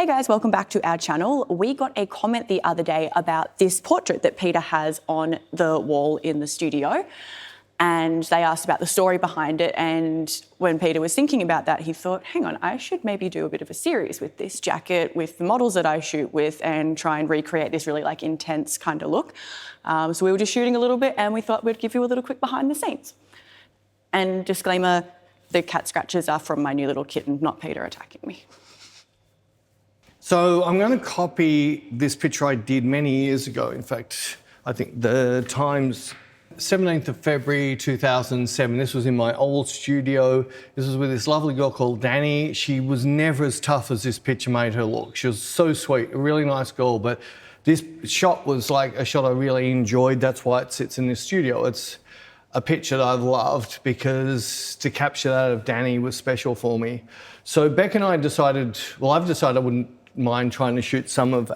Hey guys, welcome back to our channel. We got a comment the other day about this portrait that Peter has on the wall in the studio. And they asked about the story behind it. And when Peter was thinking about that, he thought, hang on, I should maybe do a bit of a series with this jacket, with the models that I shoot with, and try and recreate this really like intense kind of look. So we were just shooting a little bit and we thought we'd give you a little quick behind the scenes. And disclaimer, the cat scratches are from my new little kitten, not Peter attacking me. So I'm going to copy this picture I did many years ago. In fact, I think the Times, 17th of February 2007. This was in my old studio. This was with this lovely girl called Danny. She was never as tough as this picture made her look. She was so sweet, a really nice girl. But this shot was like a shot I really enjoyed. That's why it sits in this studio. It's a picture that I've loved because to capture that of Danny was special for me. So Beck and I decided, well, I've decided I wouldn't mind trying to shoot some of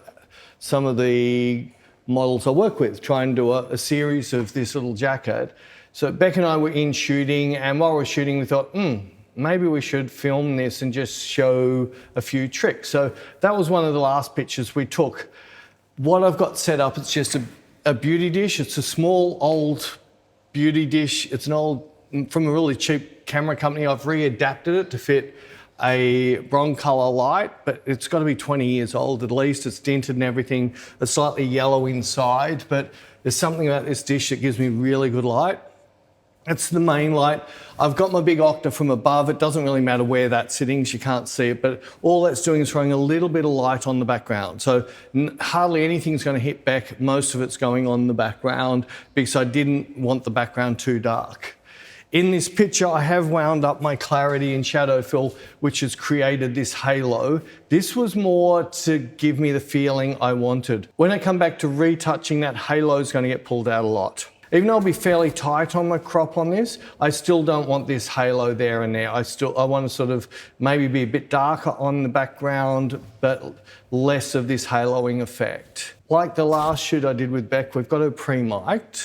the models I work with, try and do a series of this little jacket. So Beck and I were in shooting, and while we were shooting, we thought, maybe we should film this and just show a few tricks. So that was one of the last pictures we took. What I've got set up, it's just a beauty dish. It's a small old beauty dish. It's an old, from a really cheap camera company. I've readapted it to fit a bronze-colour light, but it's got to be 20 years old at least. It's dented and everything. It's slightly yellow inside, but there's something about this dish that gives me really good light. It's the main light. I've got my big Octa from above. It doesn't really matter where that's sitting, you can't see it, but all that's doing is throwing a little bit of light on the background. So hardly anything's going to hit back. Most of it's going on the background because I didn't want the background too dark. In this picture, I have wound up my clarity and shadow fill, which has created this halo. This was more to give me the feeling I wanted. When I come back to retouching, that halo is going to get pulled out a lot. Even though I'll be fairly tight on my crop on this, I still don't want this halo there and there. I want to sort of maybe be a bit darker on the background, but less of this haloing effect. Like the last shoot I did with Beck, we've got her pre-mic'd.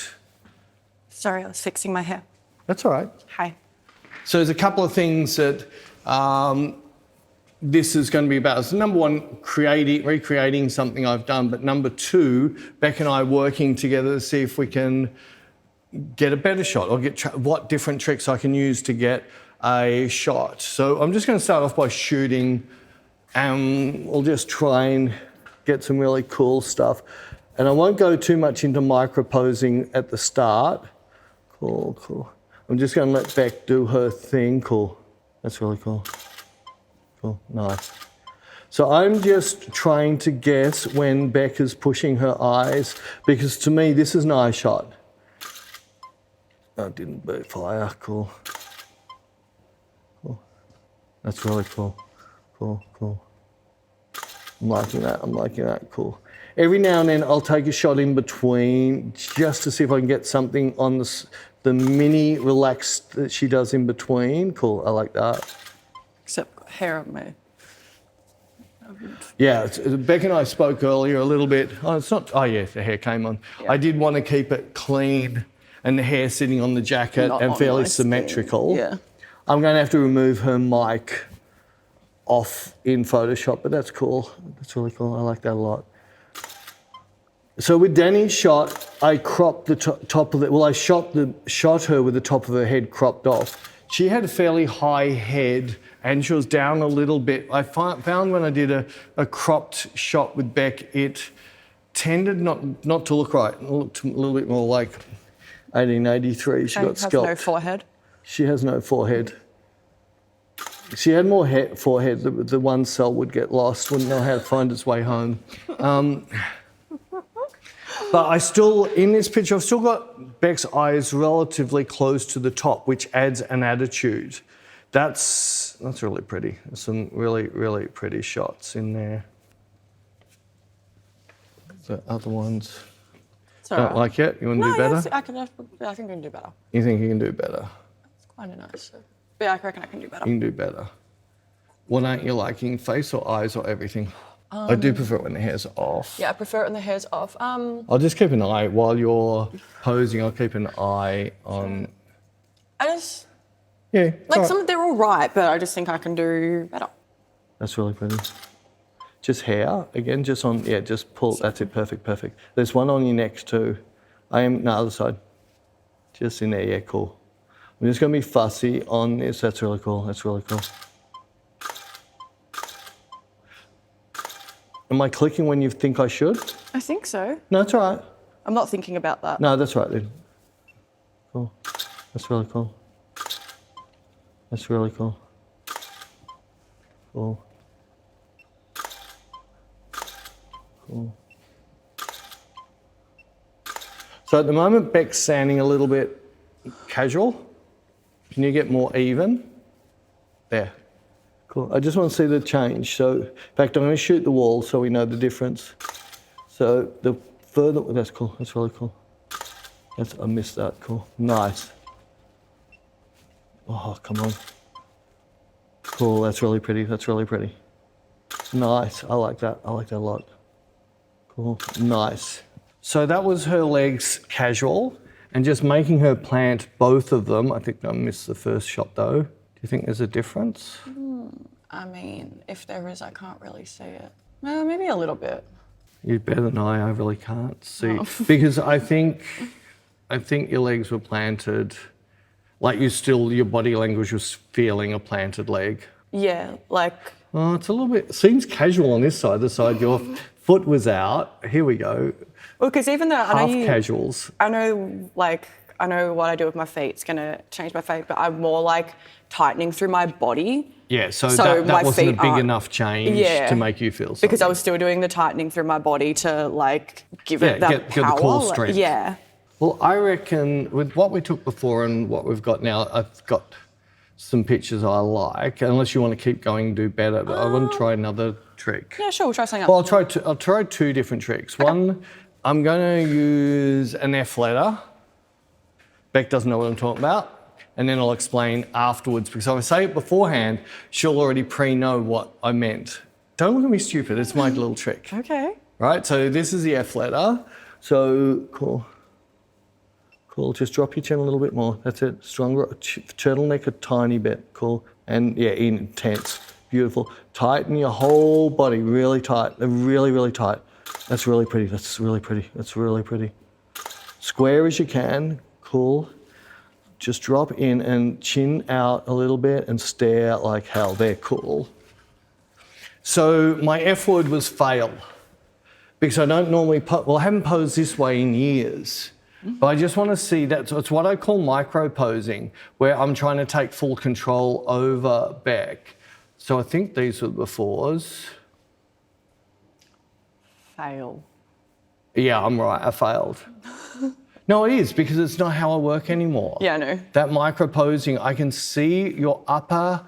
Sorry, I was fixing my hair. That's all right. Hi. So there's a couple of things that this is going to be about. So number one, recreating something I've done, but number two, Beck and I working together to see if we can get a better shot or get what different tricks I can use to get a shot. So I'm just going to start off by shooting, and we'll just try and get some really cool stuff. And I won't go too much into micro-posing at the start. Cool, cool. I'm just going to let Beck do her thing. Cool. That's really cool. Cool. Nice. So I'm just trying to guess when Beck is pushing her eyes, because to me, this is an eye shot. Oh, it didn't boot fire. Cool. Cool. That's really cool. Cool, cool. I'm liking that. I'm liking that. Cool. Every now and then, I'll take a shot in between just to see if I can get something on the mini relax that she does in between. Cool, I like that. Except hair on me. Yeah, Beck and I spoke earlier a little bit. Oh, it's not, oh yeah, the hair came on. Yeah. I did want to keep it clean and the hair sitting on the jacket not and fairly symmetrical. Yeah. I'm going to have to remove her mic off in Photoshop, but that's cool. That's really cool, I like that a lot. So with Danny's shot, I cropped the top of it. Well, I shot her with the top of her head cropped off. She had a fairly high head and she was down a little bit. I found when I did a cropped shot with Beck, it tended not to look right. It looked a little bit more like 1883. She got scalped. Has no forehead? She has no forehead. She had more forehead. The one cell would get lost, wouldn't know how to find its way home. But I still, in this picture, I've still got Beck's eyes relatively close to the top, which adds an attitude. That's really pretty. There's some really, really pretty shots in there. The other ones, don't like it? You want to do better? Yes, I think I can do better. You think you can do better? It's quite nice. But yeah, I reckon I can do better. You can do better. What aren't you liking, face or eyes or everything? I do prefer it when the hair's off. Yeah, I prefer it when the hair's off. I'll just keep an eye, while you're posing, I'll keep an eye on... Yeah. Like they're all right, but I just think I can do better. That's really pretty. Just hair, again, just on, yeah, just pull, that's it, perfect, perfect. There's one on your neck too. No, other side. Just in there, yeah, cool. I'm just gonna be fussy on this, that's really cool, that's really cool. Am I clicking when you think I should? I think so. No, it's all right. I'm not thinking about that. No, that's right then. Cool, that's really cool. That's really cool. Cool. Cool. So at the moment, Beck's sounding a little bit casual. Can you get more even? There. Cool. I just want to see the change. So, in fact, I'm going to shoot the wall so we know the difference. So the further, that's cool. That's really cool. I missed that. Cool. Nice. Oh, come on. Cool. That's really pretty. That's really pretty. Nice. I like that. I like that a lot. Cool. Nice. So that was her legs casual, and just making her plant both of them. I think I missed the first shot though. Do you think there's a difference? I mean, if there is, I can't really see it. Maybe a little bit. You're better than I really can't see. Because I think your legs were planted, like your body language was feeling a planted leg. Yeah, like... Oh, it's a little bit, seems casual on this side, the side your foot was out. Here we go. Well, because even though I know Half casuals. I know what I do with my feet's gonna change my fate, but I'm more like tightening through my body. Yeah, so my that wasn't a feet big aren't- enough change Yeah. to make you feel something. Because I was still doing the tightening through my body to like give it that get the power. core strength. Yeah. Well, I reckon with what we took before and what we've got now, I've got some pictures I like. Unless you want to keep going and do better, but I want to try another trick. Yeah, sure. We'll try something Well, else. I'll try two different tricks. One, I'm going to use an F letter. Beck doesn't know what I'm talking about. And then I'll explain afterwards, because if I say it beforehand, she'll already know what I meant. Don't look at me stupid, it's my little trick. Okay. Right, so this is the F letter. So, cool. Cool, just drop your chin a little bit more. That's it, stronger, turtleneck a tiny bit. Cool, and yeah, intense, beautiful. Tighten your whole body, really tight, really, really tight. That's really pretty, that's really pretty, that's really pretty. Square as you can, cool. Just drop in and chin out a little bit and stare like hell. They're cool. So my F word was fail, because I don't normally, I haven't posed this way in years, but I just want to see that. It's what I call micro posing, where I'm trying to take full control over Beck. So I think these were the befores. Fail. Yeah, I'm right, I failed. No, it is, because it's not how I work anymore. Yeah, I know. That micro posing, I can see your upper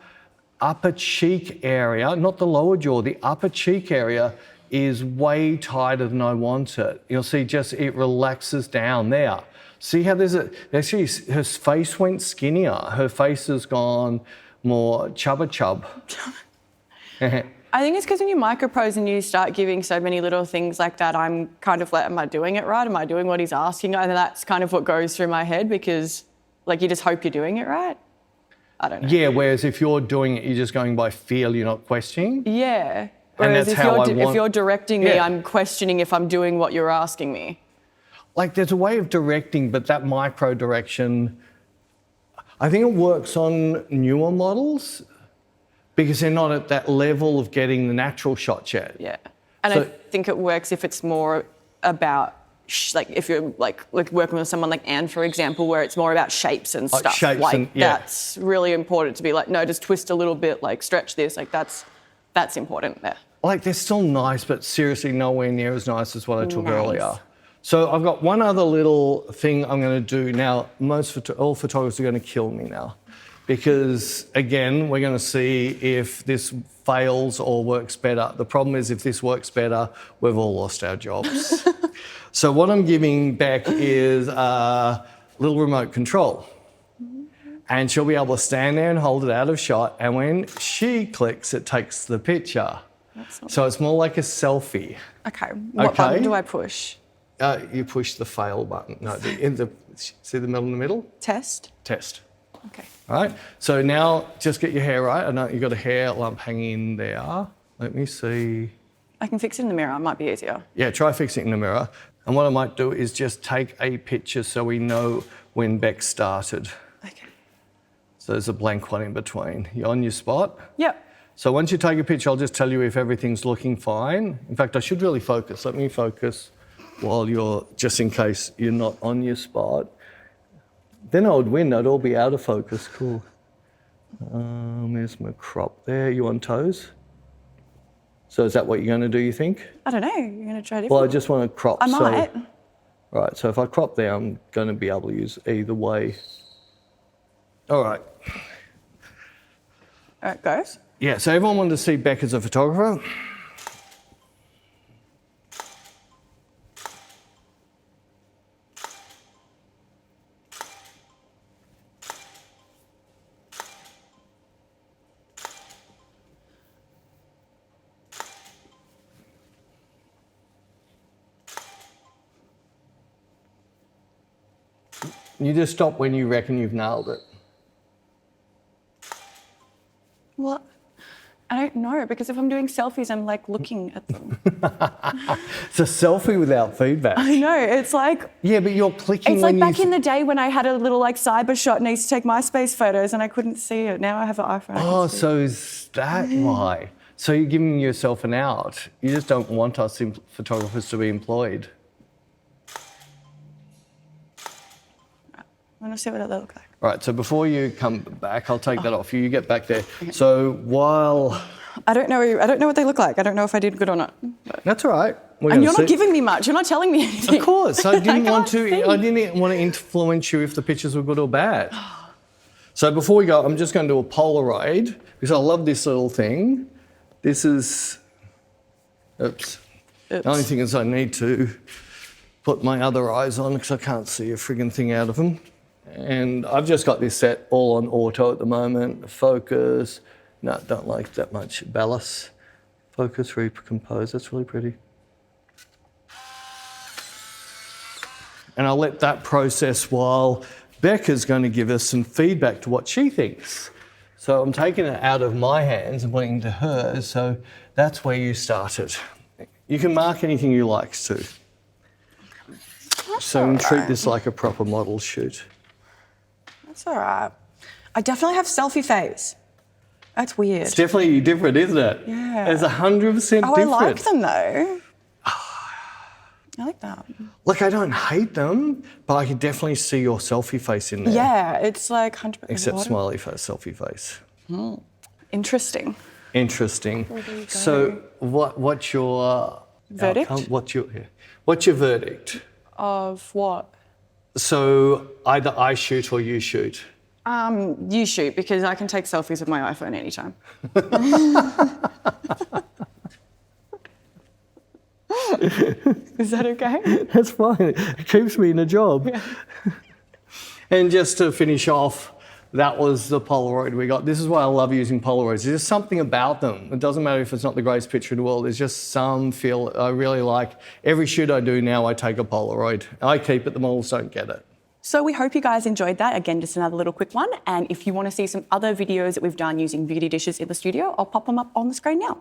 cheek area, not the lower jaw, the upper cheek area is way tighter than I want it. You'll see just it relaxes down there. See how actually her face went skinnier. Her face has gone more chubba. I think it's because when you micropose and you start giving so many little things like that, I'm kind of like, am I doing it right? Am I doing what he's asking? And that's kind of what goes through my head, because like you just hope you're doing it right. I don't know. Yeah, whereas if you're doing it, you're just going by feel, you're not questioning. Yeah. And Whereas that's how if you're directing me, Yeah. I'm questioning if I'm doing what you're asking me. Like there's a way of directing, but that micro direction, I think it works on newer models because they're not at that level of getting the natural shot yet. Yeah. And So- I think it works if it's more about, like if you're like working with someone like Anne, for example, where it's more about shapes and stuff. shapes like and- yeah. that's really important to be like, no, just twist a little bit, like stretch this, like that's important there. Like they're still nice, but seriously nowhere near as nice as what I took earlier. So I've got one other little thing I'm going to do now. All photographers are going to kill me now, because again, we're going to see if this fails or works better. The problem is if this works better, we've all lost our jobs. So what I'm giving Beck is a little remote control. And she'll be able to stand there and hold it out of shot. And when she clicks, it takes the picture. So it's more like a selfie. Okay. What button Okay. do I push? You push the fail button. No, see the middle in the middle? Test. Test. Okay. All right. So now just get your hair right. I know you've got a hair lump hanging there. Let me see. I can fix it in the mirror. It might be easier. Yeah, try fixing it in the mirror. And what I might do is just take a picture so we know when Beck started. Okay. So there's a blank one in between. You're on your spot? Yep. So once you take a picture, I'll just tell you if everything's looking fine. In fact, I should really focus. Let me focus while you're, just in case you're not on your spot. Then I would win. They'd all be out of focus. Cool. There's my crop there. You on toes? So is that what you're going to do, you think? I don't know. You're going to try different. Well, I just want to crop. I might. Right, so if I crop there, I'm going to be able to use either way. All right. All right, guys. Yeah, so everyone wanted to see Beck as a photographer. You just stop when you reckon you've nailed it. Well, I don't know, because if I'm doing selfies, I'm like looking at them. It's a selfie without feedback. I know, it's like... Yeah, but you're clicking It's when like you... back in the day when I had a little like cyber shot and I used to take MySpace photos and I couldn't see it. Now I have an iPhone. Oh, so is that why? So you're giving yourself an out. You just don't want us photographers to be employed. I want to see what they look like. Right, so before you come back, I'll take that off you. You get back there. So while... I don't know what they look like. I don't know if I did good or not. That's all right. And you're not giving me much. You're not telling me anything. Of course. I didn't want to. see. I didn't want to influence you if the pictures were good or bad. So before we go, I'm just going to do a Polaroid because I love this little thing. This is. Oops. The only thing is I need to put my other eyes on because I can't see a frigging thing out of them. And I've just got this set all on auto at the moment. Focus. No, don't like that much. Balance. Focus, recompose. That's really pretty. And I'll let that process while Becca's going to give us some feedback to what she thinks. So I'm taking it out of my hands and putting it into hers. So that's where you started. You can mark anything you like to. So you can treat this like a proper model shoot. That's all right. I definitely have selfie face. That's weird. It's definitely different, isn't it? Yeah. It's 100% different. Oh, I like them though. I like that. Look, I don't hate them, but I can definitely see your selfie face in there. Yeah, it's like 100%. Except smiley face, selfie face. Interesting. Interesting. Where do we go? So, what's your Verdict? outcome? What's your verdict? Of what? So either I shoot or you shoot. You shoot, because I can take selfies with my iPhone anytime. Is that okay? That's fine. It keeps me in a job. Yeah. And just to finish off, that was the Polaroid we got. This is why I love using Polaroids. There's just something about them. It doesn't matter if it's not the greatest picture in the world. There's just some feel I really like. Every shoot I do now, I take a Polaroid. I keep it, the models don't get it. So we hope you guys enjoyed that. Again, just another little quick one. And if you want to see some other videos that we've done using beauty dishes in the studio, I'll pop them up on the screen now.